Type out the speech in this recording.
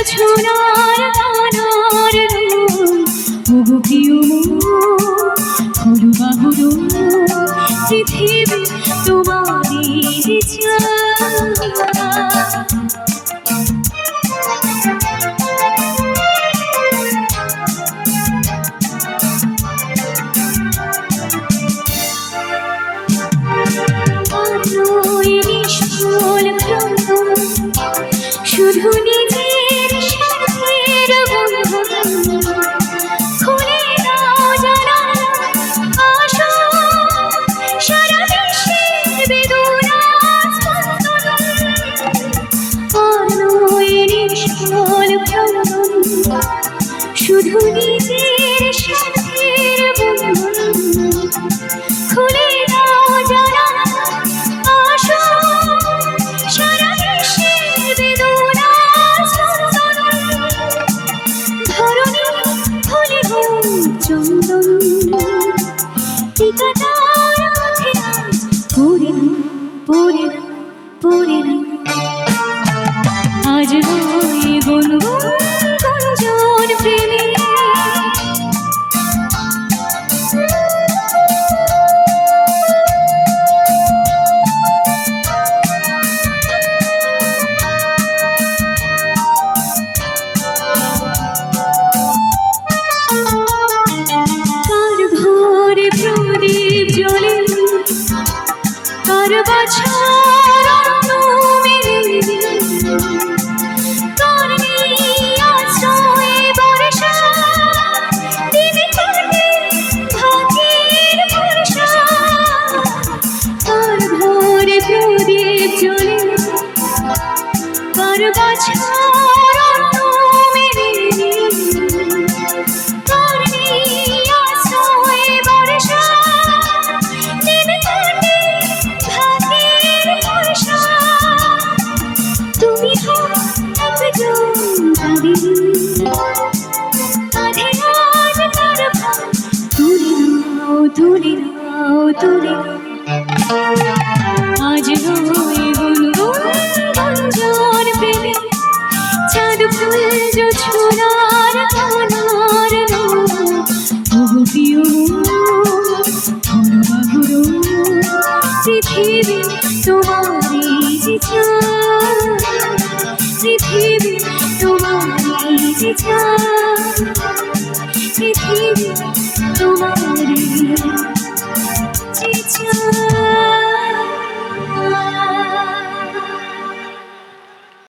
ছোনার গানার ওগো প্রিয় হলু বাহুরু পৃথিবী তোমারই শুধু নিজের স্বার্থের বন্ধন খুলে দাও জানালা আসো সারা বিশ্বের বেদনা স্পন্দন আর নয় নিষ্ফল ক্রন্দন শুধু নিজের স্বার্থের বন্ধন খুলে দাও জানালা আসো সারা বিশ্বের বেদনা ধরণী হলে হোক চন্দন টিকাটার মাঠে পড়ে পড়ে পড়ে আজ হয়ে গুনগুন গুঞ্জন প্রেমী কার বাছার মেরে কার আশ্রয়ে বর্ষা দিনে কাটে ভাগের বর্ষা কার ঘরে প্রদীপ জ্বলে কার বাছার মেরে কার আশ্রয়ে বর্ষা দিনে কাটে তুমি হো একজন কাঁধে আজ তার ভার তুলে নাও তুলে নাও তুলে আজ হয়ে গুনগুন গুঞ্জন প্রেমে চাঁদ ফুল ছোনার গানার ওগো প্রিয় হলু বাহুরু পৃথিবী তোমারই পৃথিবী তোমারই পৃথিবী তোমারই